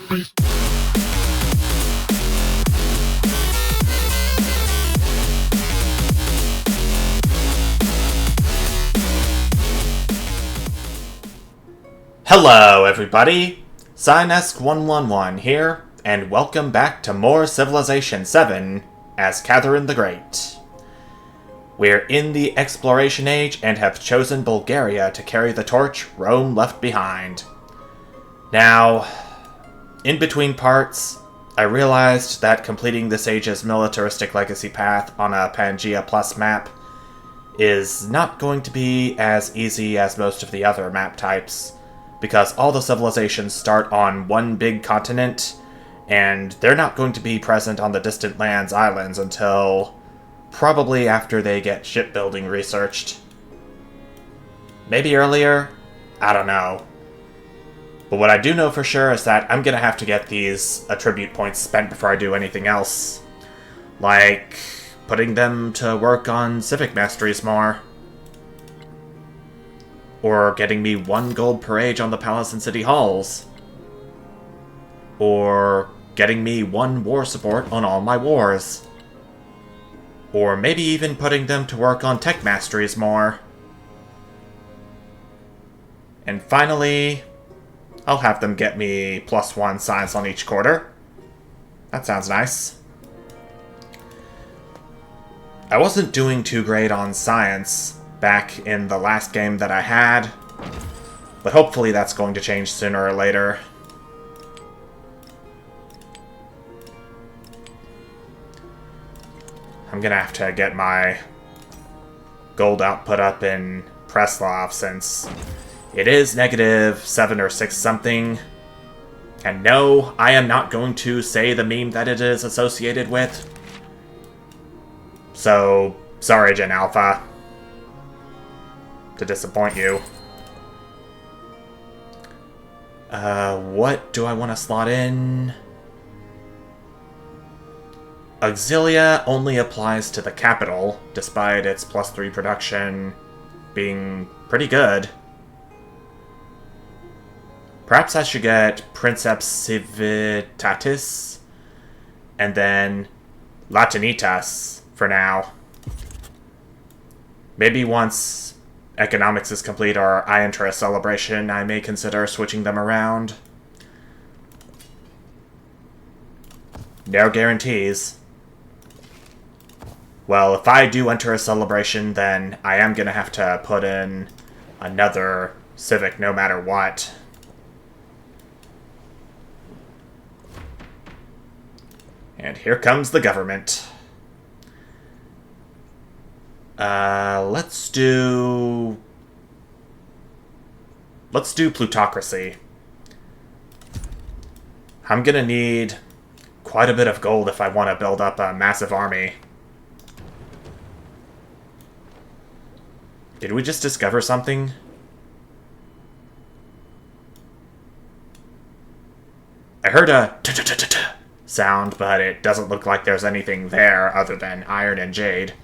Hello, everybody! Synesk111 here, and welcome back to more Civilization VII as Catherine the Great. We're in the Exploration Age and have chosen Bulgaria to carry the torch Rome left behind. Now, in between parts, I realized that completing this age's militaristic legacy path on a Pangaea Plus map is not going to be as easy as most of the other map types, because all the civilizations start on one big continent, and they're not going to be present on the distant lands islands until probably after they get shipbuilding researched. Maybe earlier? I don't know. But what I do know for sure is that I'm gonna have to get these attribute points spent before I do anything else. Like putting them to work on civic masteries more. Or getting me 1 gold per age on the palace and city halls. Or getting me 1 war support on all my wars. Or maybe even putting them to work on tech masteries more. And finally, I'll have them get me +1 science on each quarter. That sounds nice. I wasn't doing too great on science back in the last game that I had, but hopefully that's going to change sooner or later. I'm gonna have to get my gold output up in Preslav since it is -7 or 6 something. And no, I am not going to say the meme that it is associated with. So, sorry Gen Alpha to disappoint you. What do I want to slot in? Auxilia only applies to the capital, despite its +3 production being pretty good. Perhaps I should get Princeps Civitatis, and then Latinitas for now. Maybe once economics is complete or I enter a celebration, I may consider switching them around. No guarantees. Well, if I do enter a celebration, then I am gonna have to put in another civic no matter what. And here comes the government. Let's do plutocracy. I'm gonna need quite a bit of gold if I want to build up a massive army. Did we just discover something? I heard a t-t-t-t-t sound, but it doesn't look like there's anything there other than iron and jade.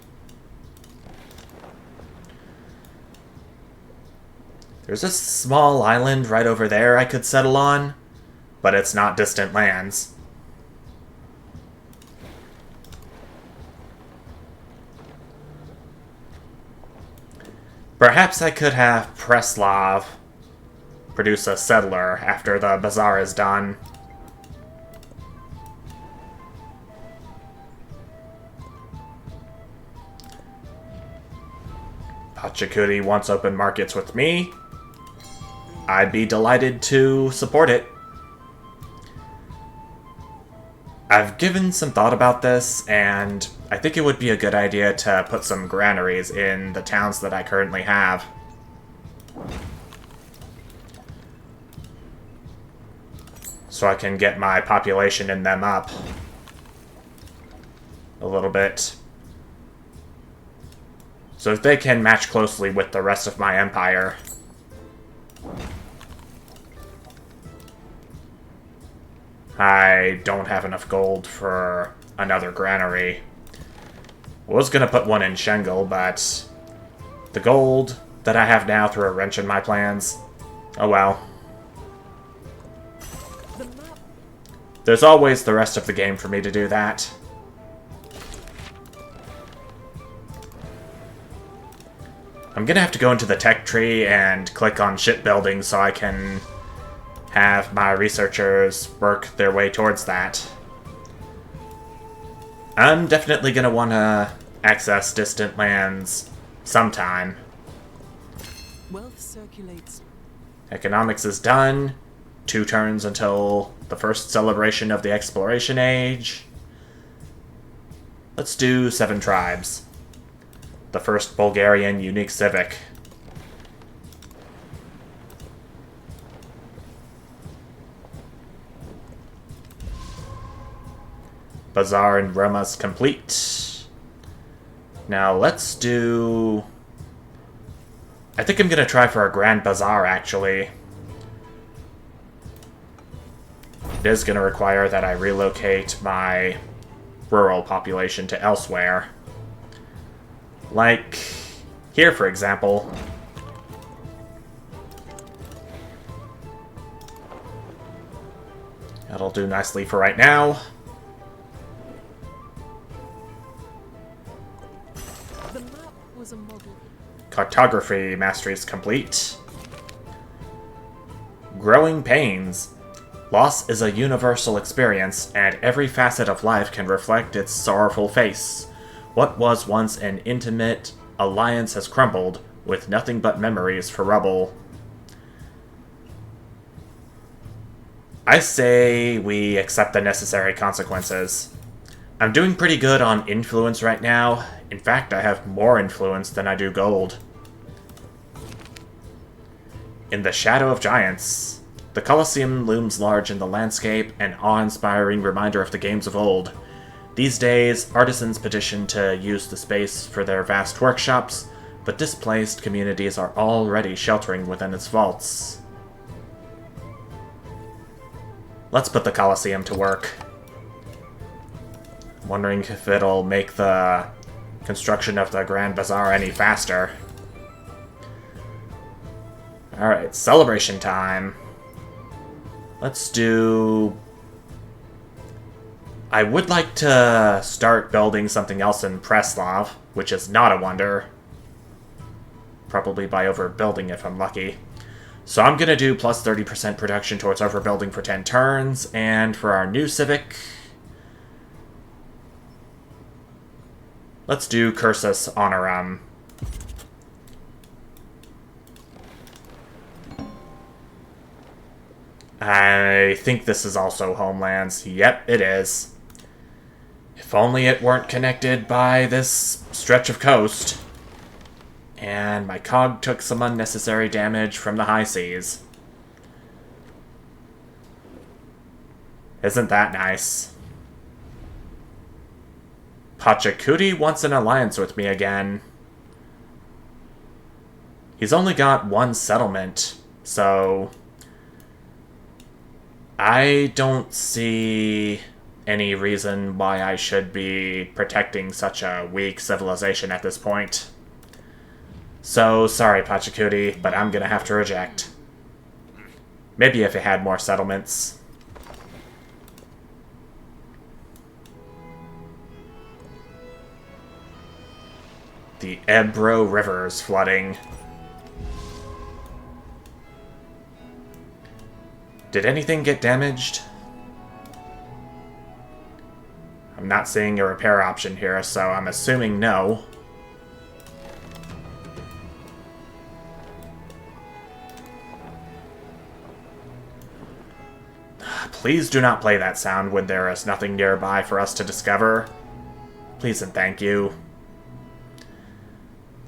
There's a small island right over there I could settle on, but it's not distant lands. Perhaps I could have Preslav produce a settler after the bazaar is done. Pachakudi wants open markets with me. I'd be delighted to support it. I've given some thought about this, and I think it would be a good idea to put some granaries in the towns that I currently have. So I can get my population in them up a little bit. So they can match closely with the rest of my empire. I don't have enough gold for another granary. Was gonna put one in Schengel, but the gold that I have now threw a wrench in my plans. Oh well. there's always the rest of the game for me to do that. I'm gonna have to go into the tech tree and click on shipbuilding so I can have my researchers work their way towards that. I'm definitely gonna want to access distant lands sometime. Wealth circulates. Economics is done. 2 turns until the first celebration of the Exploration Age. Let's do 7 tribes. The first Bulgarian unique civic. Bazaar in Roma's complete. Now let's do... I think I'm gonna try for a Grand Bazaar, actually. It is gonna require that I relocate my rural population to elsewhere. Like here, for example. That'll do nicely for right now. The map was a model. Cartography mastery is complete. Growing pains. Loss is a universal experience, and every facet of life can reflect its sorrowful face. What was once an intimate alliance has crumbled, with nothing but memories for rubble. I say we accept the necessary consequences. I'm doing pretty good on influence right now. In fact, I have more influence than I do gold. In the shadow of giants. The Colosseum looms large in the landscape, an awe-inspiring reminder of the games of old. These days, artisans petition to use the space for their vast workshops, but displaced communities are already sheltering within its vaults. Let's put the Colosseum to work. I'm wondering if it'll make the construction of the Grand Bazaar any faster. Alright, celebration time. Let's do... I would like to start building something else in Preslav, which is not a wonder. Probably by overbuilding if I'm lucky. So I'm going to do plus 30% production towards overbuilding for 10 turns, and for our new civic... let's do Cursus Honorum. I think this is also Homelands. Yep, it is. If only it weren't connected by this stretch of coast. And my cog took some unnecessary damage from the high seas. Isn't that nice? Pachacuti wants an alliance with me again. He's only got 1 settlement, so... I don't see any reason why I should be protecting such a weak civilization at this point. So, sorry, Pachacuti, but I'm gonna have to reject. Maybe if it had more settlements. The Ebro River is flooding. Did anything get damaged? I'm not seeing a repair option here, so I'm assuming no. Please do not play that sound when there is nothing nearby for us to discover. Please and thank you.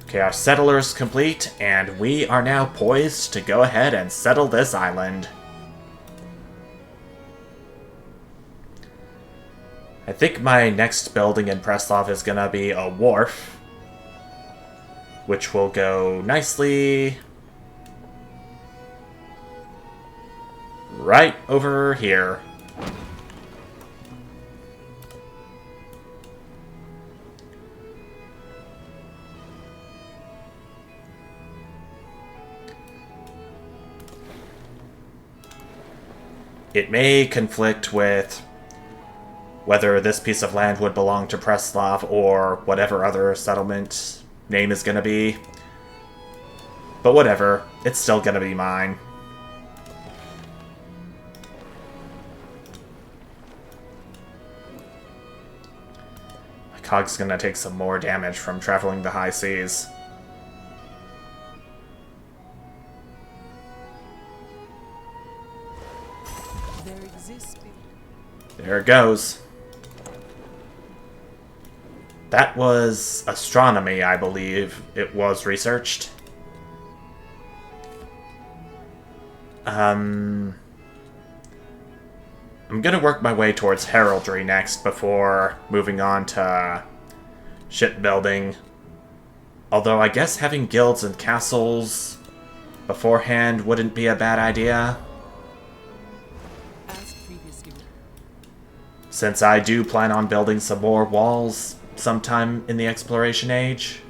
Okay, our settler's complete, and we are now poised to go ahead and settle this island. I think my next building in Preslav is gonna be a wharf, which will go nicely right over here. it may conflict with whether this piece of land would belong to Preslav or whatever other settlement name is going to be. But whatever, it's still going to be mine. My cog's going to take some more damage from traveling the high seas. There it goes. That was astronomy, I believe it was researched. I'm gonna work my way towards heraldry next before moving on to shipbuilding. Although I guess having guilds and castles beforehand wouldn't be a bad idea. Since I do plan on building some more walls sometime in the exploration age.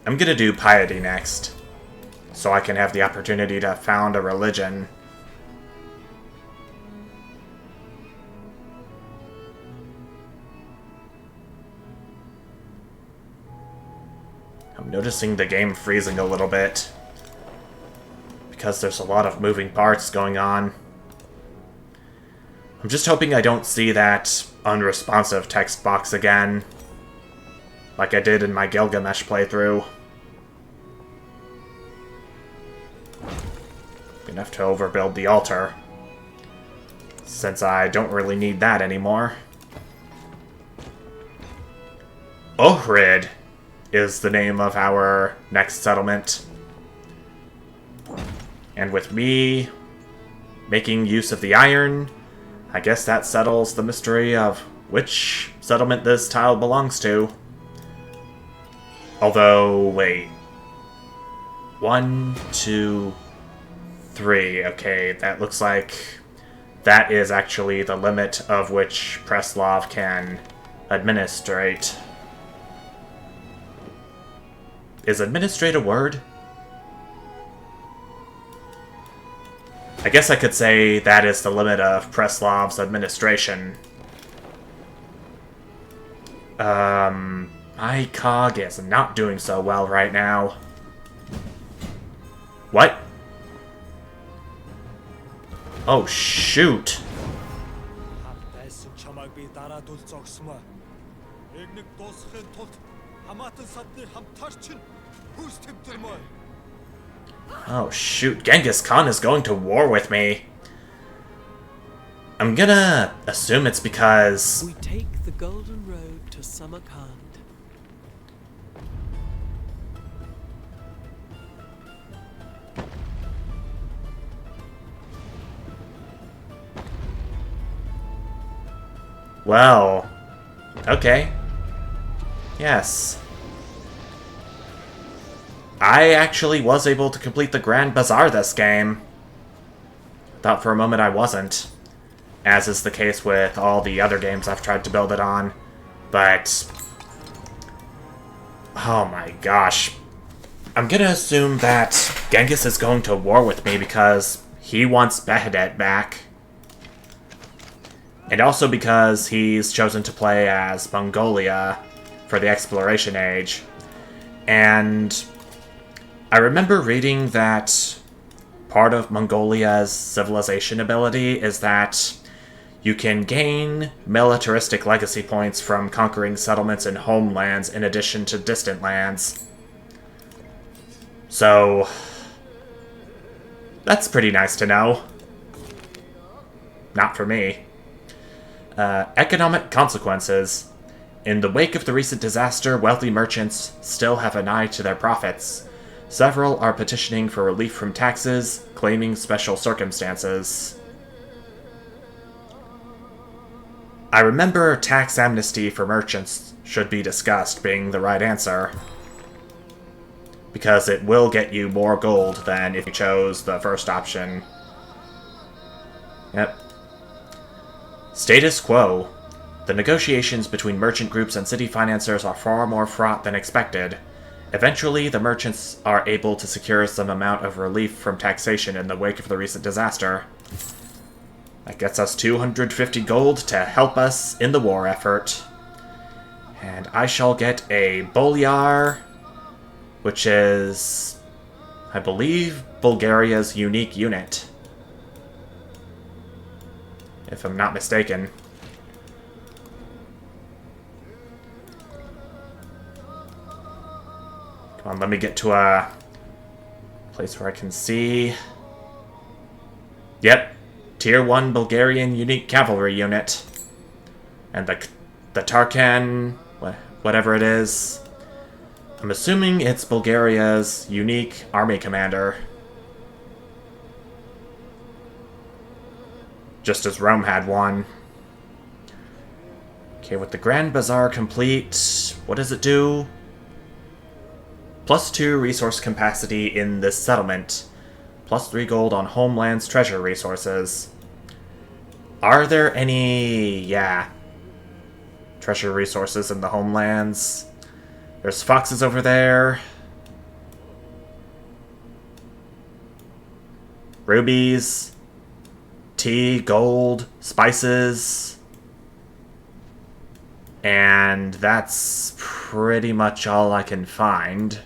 I'm gonna do piety next, so I can have the opportunity to found a religion. I'm noticing the game freezing a little bit, because there's a lot of moving parts going on. I'm just hoping I don't see that unresponsive text box again, like I did in my Gilgamesh playthrough. Gonna have to overbuild the altar, since I don't really need that anymore. Ohrid is the name of our next settlement. And with me making use of the iron, I guess that settles the mystery of which settlement this tile belongs to. Although, wait. 1, 2, 3. Okay, that looks like that is actually the limit of which Preslav can administrate. Is administrate a word? I guess I could say that is the limit of Preslav's administration. My cog is not doing so well right now. What? Oh, shoot. Oh shoot, Genghis Khan is going to war with me. I'm gonna assume it's because... We take the golden road to Samarkand. Well... okay. Yes. I actually was able to complete the Grand Bazaar this game. Thought for a moment I wasn't, as is the case with all the other games I've tried to build it on. But... oh my gosh. I'm gonna assume that Genghis is going to war with me because he wants Behdet back. And also because he's chosen to play as Mongolia for the Exploration Age. And I remember reading that part of Mongolia's civilization ability is that you can gain militaristic legacy points from conquering settlements and homelands in addition to distant lands. So, that's pretty nice to know. Not for me. Economic consequences. In the wake of the recent disaster, wealthy merchants still have an eye to their profits. Several are petitioning for relief from taxes, claiming special circumstances. I remember tax amnesty for merchants should be discussed being the right answer, because it will get you more gold than if you chose the first option. Yep. Status quo. The negotiations between merchant groups and city financiers are far more fraught than expected. Eventually, the merchants are able to secure some amount of relief from taxation in the wake of the recent disaster. That gets us 250 gold to help us in the war effort. And I shall get a Bolyar, which is, I believe, Bulgaria's unique unit. If I'm not mistaken. Come on, let me get to a place where I can see. Yep. Tier 1 Bulgarian unique cavalry unit. And the Tarkan, whatever it is. I'm assuming it's Bulgaria's unique army commander. Just as Rome had one. Okay, with the Grand Bazaar complete, what does it do? +2 resource capacity in this settlement. +3 gold on Homeland's treasure resources. Are there any, treasure resources in the Homelands? There's foxes over there. Rubies. Tea, gold, spices. And that's pretty much all I can find.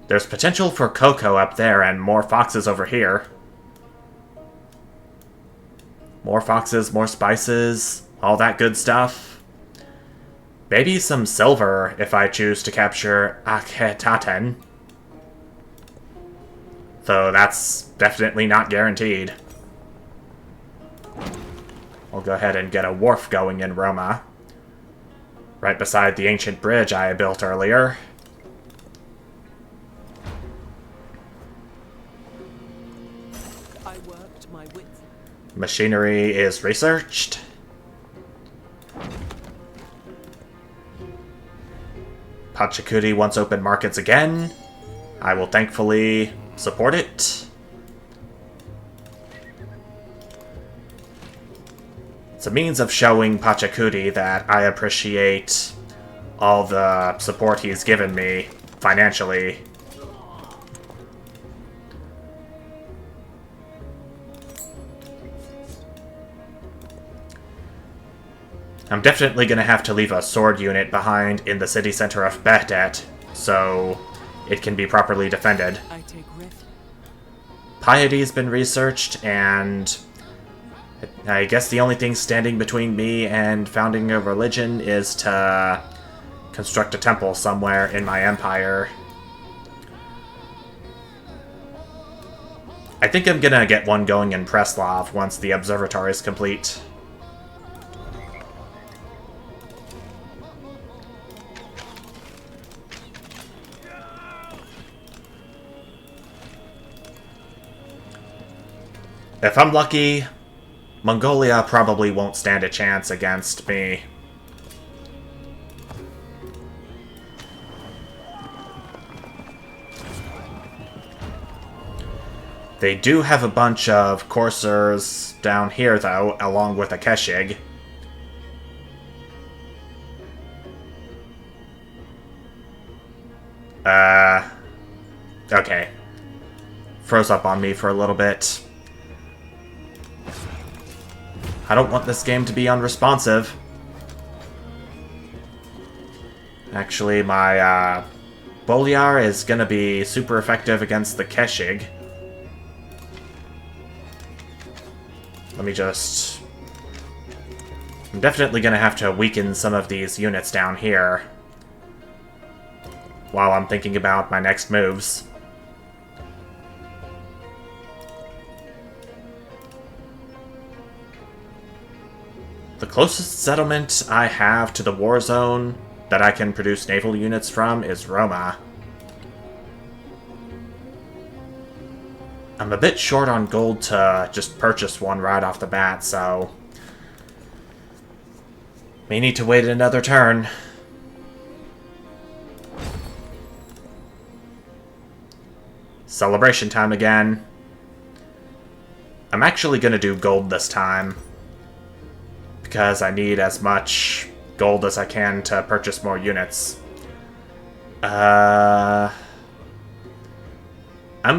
There's potential for cocoa up there and more foxes over here. More foxes, more spices, all that good stuff. Maybe some silver if I choose to capture Akhetaten. Though that's definitely not guaranteed. I'll go ahead and get a wharf going in Roma. Right beside the ancient bridge I built earlier. I worked my wits. Machinery is researched. Pachacudi wants open markets again. I will thankfully support it. It's a means of showing Pachacudi that I appreciate all the support he's given me financially. I'm definitely going to have to leave a sword unit behind in the city center of Behdet, so it can be properly defended. I take refuge. Piety's been researched, and I guess the only thing standing between me and founding a religion is to construct a temple somewhere in my empire. I think I'm gonna get one going in Preslav once the observatory is complete. If I'm lucky, Mongolia probably won't stand a chance against me. They do have a bunch of coursers down here, though, along with a Keshig. Okay. Froze up on me for a little bit. I don't want this game to be unresponsive. Actually, my Bolyar is gonna be super effective against the Keshig. Let me just... I'm definitely gonna have to weaken some of these units down here while I'm thinking about my next moves. The closest settlement I have to the war zone that I can produce naval units from is Roma. I'm a bit short on gold to just purchase one right off the bat, so may need to wait another turn. Celebration time again. I'm actually gonna do gold this time, because I need as much gold as I can to purchase more units. I'm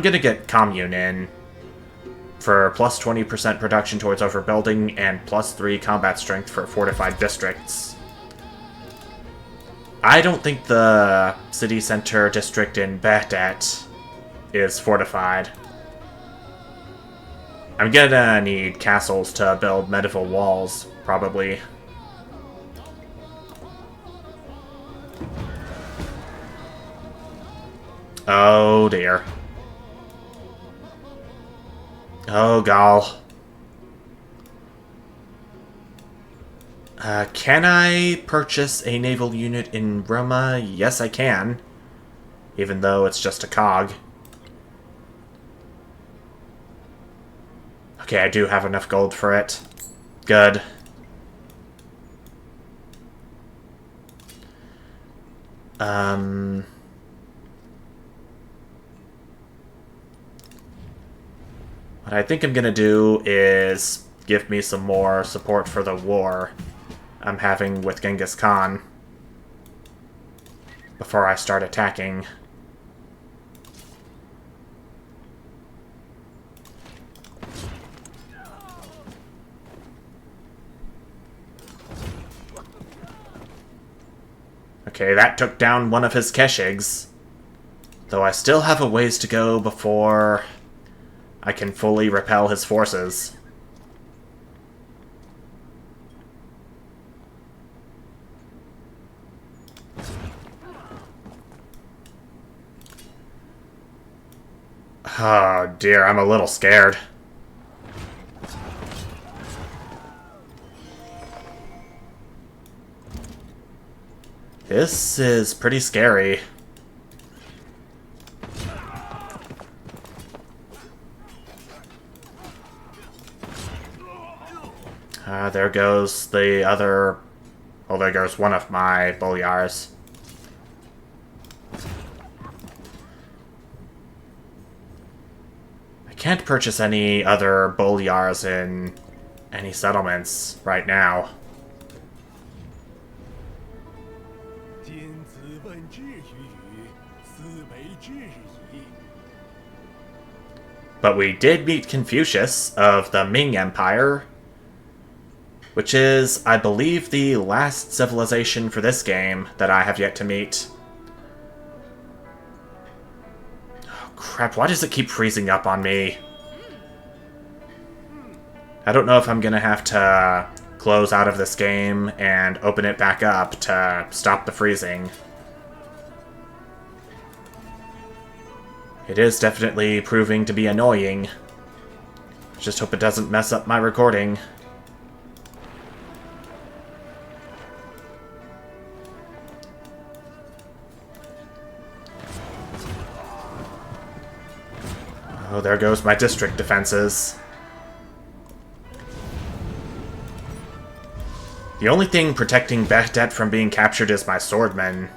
gonna get Commune in for plus 20% production towards overbuilding and plus 3 combat strength for fortified districts. I don't think the city center district in Behdet is fortified. I'm gonna need castles to build medieval walls, probably. Oh dear. Oh gall. Can I purchase a naval unit in Roma? Yes, I can. Even though it's just a cog. Okay, I do have enough gold for it. Good. What I think I'm gonna do is give me some more support for the war I'm having with Genghis Khan before I start attacking. Okay, that took down one of his Keshigs. Though I still have a ways to go before I can fully repel his forces. Oh dear, I'm a little scared. This is pretty scary. There goes the other... Oh, there goes one of my boyars. I can't purchase any other boyars in any settlements right now. But we did meet Confucius of the Ming Empire, which is, I believe, the last civilization for this game that I have yet to meet. Oh, crap, why does it keep freezing up on me? I don't know if I'm gonna have to close out of this game and open it back up to stop the freezing. It is definitely proving to be annoying. Just hope it doesn't mess up my recording. Oh, there goes my district defenses. The only thing protecting Behdet from being captured is my swordmen.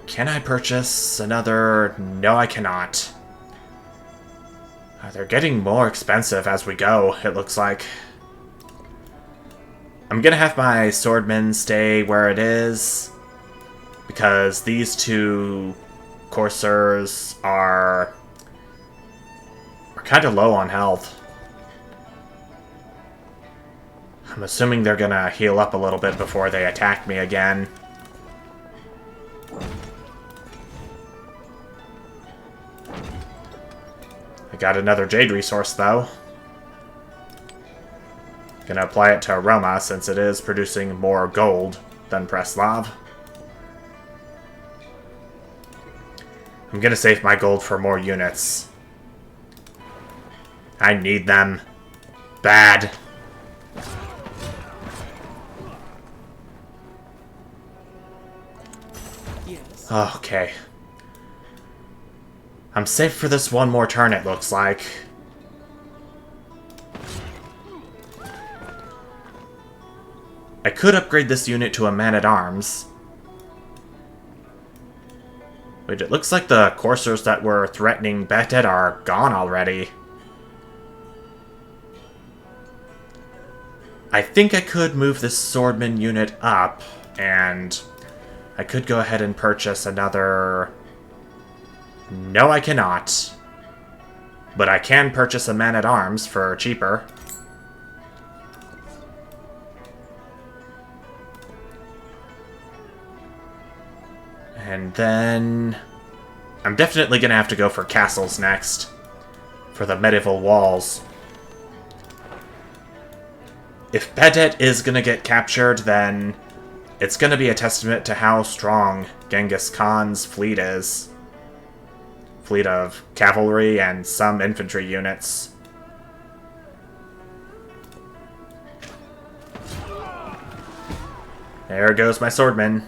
Can I purchase another? No, I cannot. They're getting more expensive as we go, it looks like. I'm gonna have my swordmen stay where it is, because these two coursers are kind of low on health. I'm assuming they're gonna heal up a little bit before they attack me again. I got another jade resource, though. Gonna apply it to Roma, since it is producing more gold than Preslav. I'm gonna save my gold for more units. I need them. Bad. Yes. Okay. I'm safe for this one more turn, it looks like. I could upgrade this unit to a man-at-arms. Wait, it looks like the coursers that were threatening Behdet are gone already. I think I could move this swordman unit up, and I could go ahead and purchase another... No, I cannot. But I can purchase a man-at-arms for cheaper. And then... I'm definitely going to have to go for castles next. For the medieval walls. If Behdet is going to get captured, then it's going to be a testament to how strong Genghis Khan's fleet is. Fleet of cavalry and some infantry units. There goes my swordman.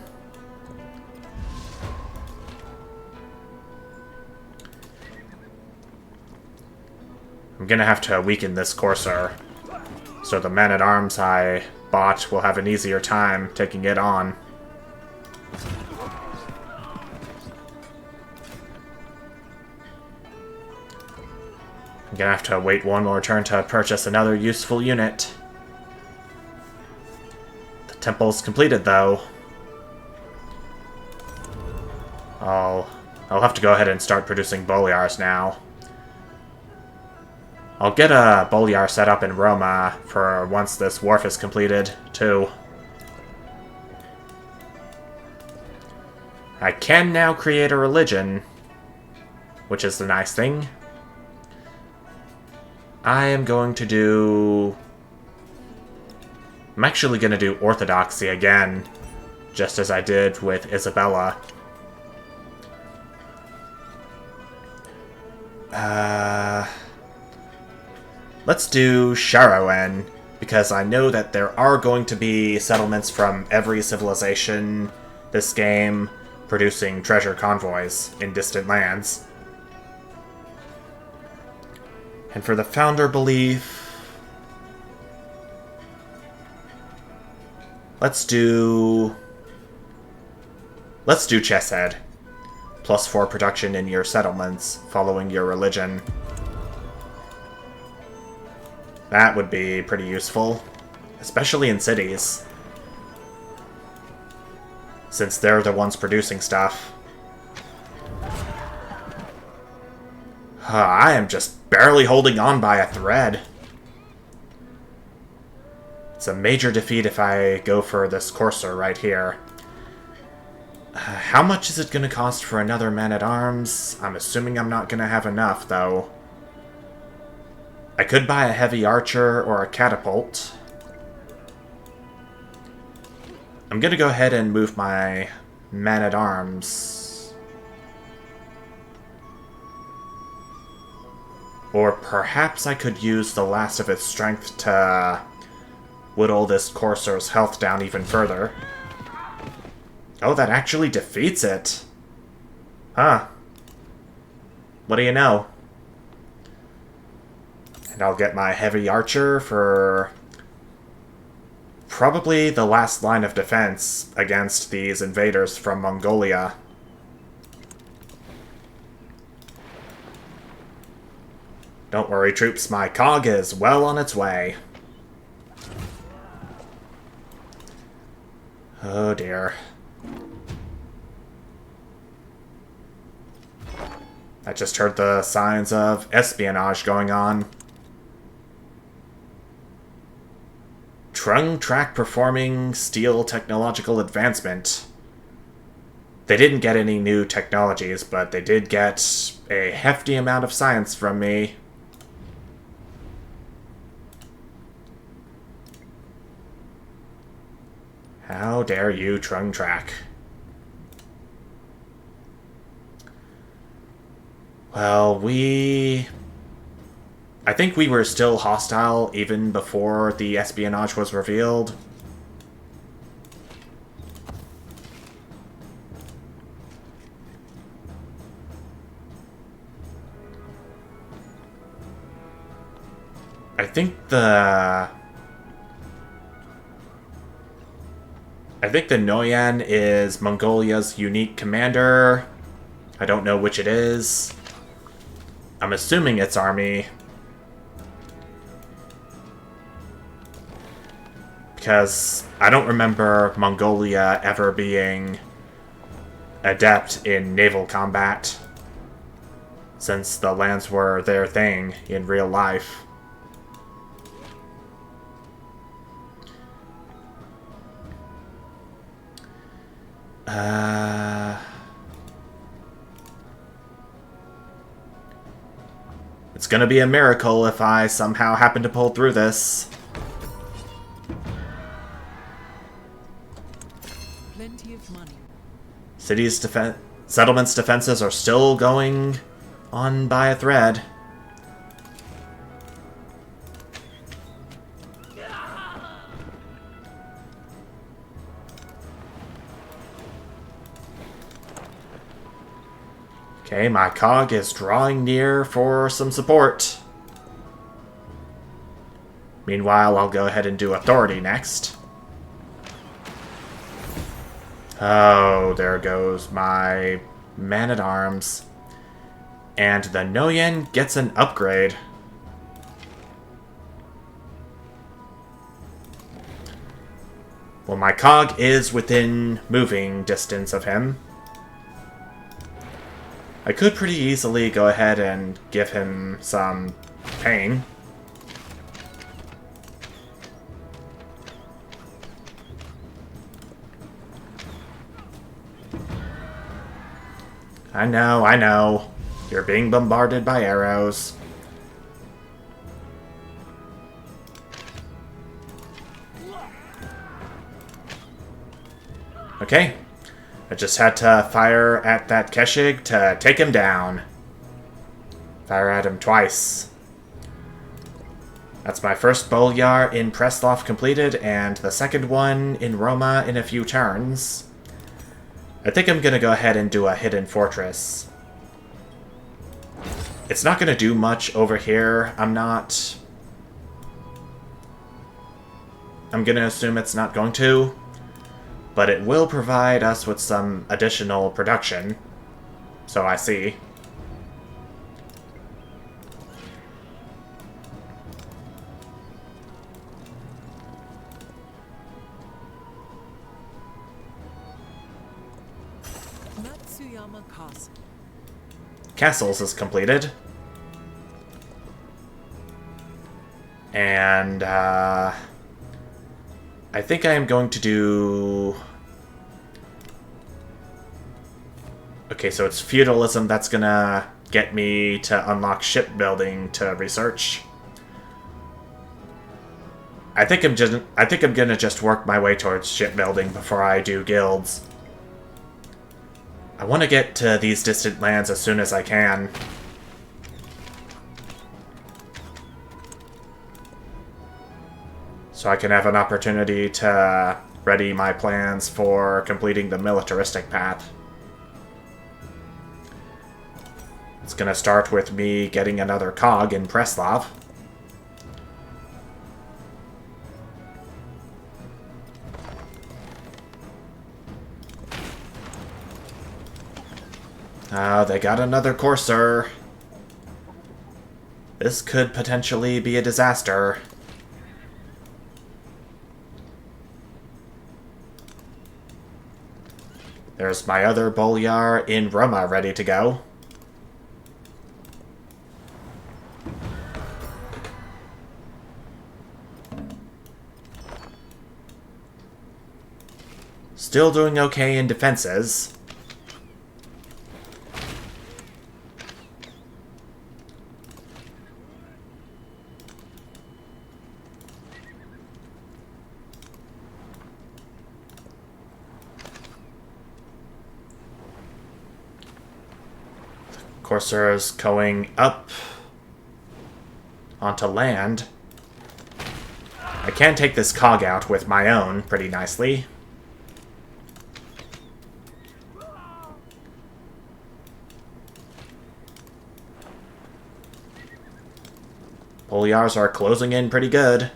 I'm gonna have to weaken this courser, so the men-at-arms I bought will have an easier time taking it on. I'm gonna have to wait one more turn to purchase another useful unit. The temple's completed, though. I'll have to go ahead and start producing bolyars now. I'll get a bolyar set up in Roma for once this wharf is completed, too. I can now create a religion, which is the nice thing. I am going to do... I'm actually going to do Orthodoxy again, just as I did with Isabella. Let's do Sharoen, because I know that there are going to be settlements from every civilization this game producing treasure convoys in distant lands. And for the founder belief, let's do Chesed. +4 production in your settlements following your religion. That would be pretty useful, especially in cities, since they're the ones producing stuff. I am just barely holding on by a thread. It's a major defeat if I go for this courser right here. How much is it going to cost for another man-at-arms? I'm assuming I'm not going to have enough, though. I could buy a heavy archer or a catapult. I'm going to go ahead and move my man-at-arms. Or perhaps I could use the last of its strength to whittle this courser's health down even further. Oh, that actually defeats it. Huh. What do you know? And I'll get my heavy archer for probably the last line of defense against these invaders from Mongolia. Don't worry, troops, my cog is well on its way. Oh dear. I just heard the signs of espionage going on. Trung Track performing steel technological advancement. They didn't get any new technologies, but they did get a hefty amount of science from me. How dare you, Trung Track? Well, I think we were still hostile even before the espionage was revealed. I think the Noyan is Mongolia's unique commander. I don't know which it is. I'm assuming it's army. Because I don't remember Mongolia ever being adept in naval combat, since the lands were their thing in real life. It's gonna be a miracle if I somehow happen to pull through this. Plenty of money. Settlements' defenses are still going on by a thread. Okay, my cog is drawing near for some support. Meanwhile, I'll go ahead and do authority next. Oh, there goes my man-at-arms. And the Noyen gets an upgrade. Well, my cog is within moving distance of him. I could pretty easily go ahead and give him some pain. I know. You're being bombarded by arrows. Okay. I just had to fire at that Keshig to take him down. Fire at him twice. That's my first Bolyar in Preslav completed, and the second one in Roma in a few turns. I think I'm gonna go ahead and do a hidden fortress. It's not gonna do much over here. I'm gonna assume it's not going to. But it will provide us with some additional production. So I see. Matsuyama Castle. Castles is completed. And, I think I am going to do... Okay, so it's feudalism that's gonna get me to unlock shipbuilding to research. I think I'm gonna just work my way towards shipbuilding before I do guilds. I want to get to these distant lands as soon as I can. So I can have an opportunity to ready my plans for completing the militaristic path. It's gonna start with me getting another cog in Preslav. They got another courser. This could potentially be a disaster. There's my other Bolyar in Roma ready to go. Still doing okay in defenses. Corsairs going up onto land. I can take this cog out with my own pretty nicely. Bolyars are closing in pretty good.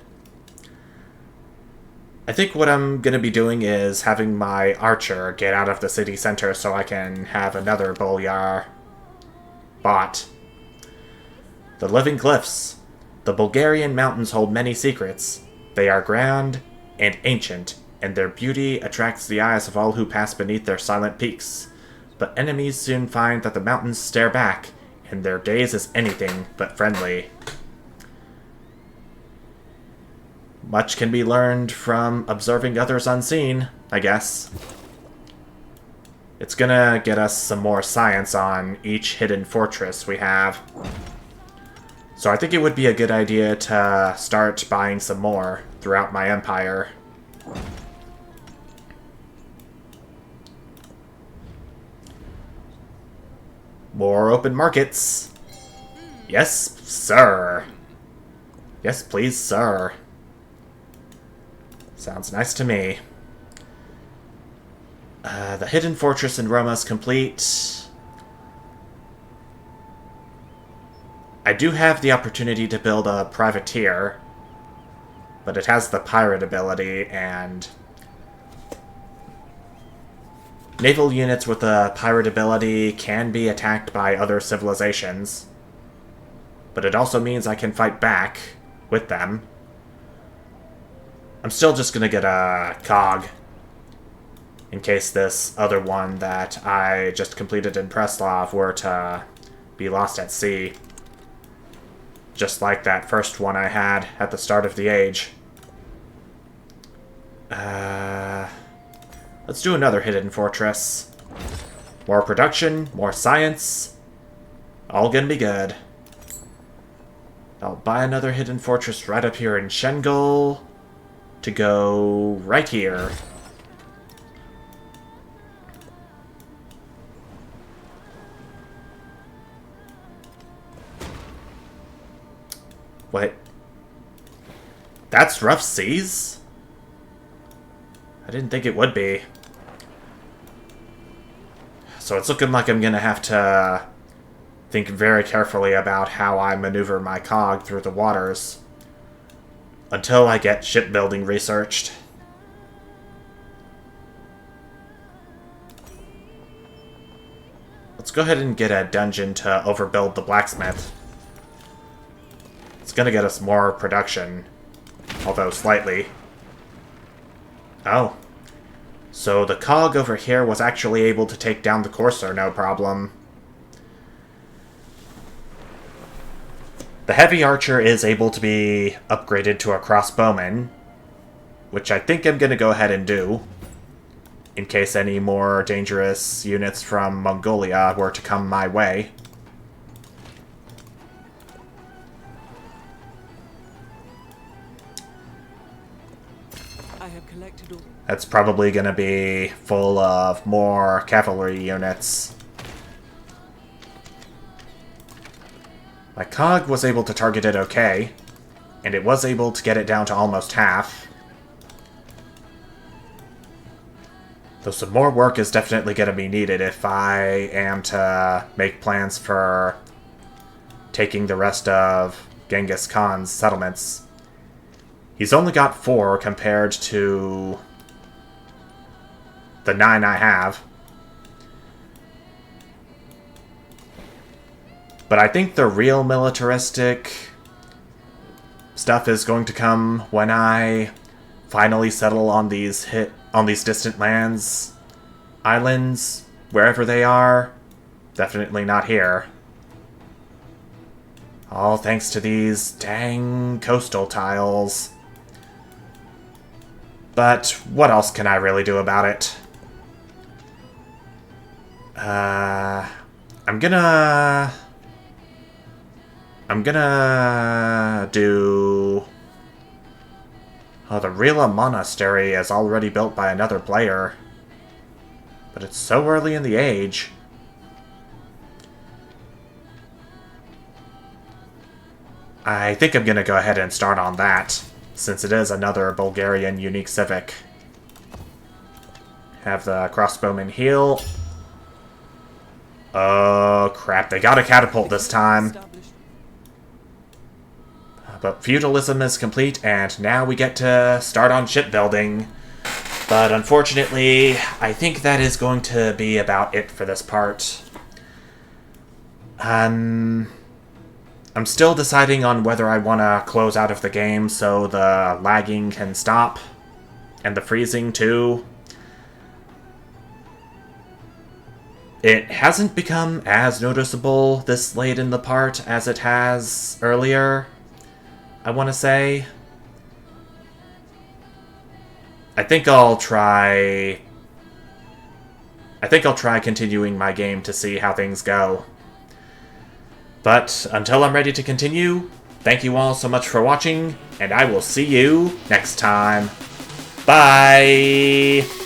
I think what I'm going to be doing is having my archer get out of the city center so I can have another Bolyar bought. The Living Cliffs. The Bulgarian mountains hold many secrets. They are grand, and ancient, and their beauty attracts the eyes of all who pass beneath their silent peaks. But enemies soon find that the mountains stare back, and their gaze is anything but friendly. Much can be learned from observing others unseen, I guess. It's gonna get us some more science on each hidden fortress we have. So I think it would be a good idea to start buying some more throughout my empire. More open markets. Yes, sir. Yes, please, sir. Sounds nice to me. The hidden fortress in Roma is complete. I do have the opportunity to build a privateer, but it has the pirate ability, and naval units with a pirate ability can be attacked by other civilizations, but it also means I can fight back with them. I'm still just gonna get a cog, in case this other one that I just completed in Preslav were to be lost at sea. Just like that first one I had at the start of the age. Let's do another hidden fortress. More production, more science. All gonna be good. I'll buy another hidden fortress right up here in Shengol to go right here. What? That's rough seas? I didn't think it would be. So it's looking like I'm gonna have to think very carefully about how I maneuver my cog through the waters until I get shipbuilding researched. Let's go ahead and get a dungeon to overbuild the blacksmith. It's gonna get us more production, although slightly. Oh. So the cog over here was actually able to take down the courser, no problem. The heavy archer is able to be upgraded to a crossbowman, which I think I'm gonna go ahead and do, in case any more dangerous units from Mongolia were to come my way. I have collected all. That's probably going to be full of more cavalry units. My cog was able to target it okay, and it was able to get it down to almost half. Though some more work is definitely going to be needed if I am to make plans for taking the rest of Genghis Khan's settlements. He's only got 4 compared to the 9 I have. But I think the real militaristic stuff is going to come when I finally settle on these distant lands, islands, wherever they are. Definitely not here. All thanks to these dang coastal tiles. But what else can I really do about it? I'm gonna do... Oh, the Rila Monastery is already built by another player. But it's so early in the age. I think I'm gonna go ahead and start on that, since it is another Bulgarian unique civic. Have the crossbowman heal. Oh, crap. They got a catapult this time. But feudalism is complete, and now we get to start on shipbuilding. But unfortunately, I think that is going to be about it for this part. I'm still deciding on whether I want to close out of the game so the lagging can stop. And the freezing, too. It hasn't become as noticeable this late in the part as it has earlier, I want to say. I think I'll try continuing my game to see how things go. But until I'm ready to continue, thank you all so much for watching, and I will see you next time. Bye!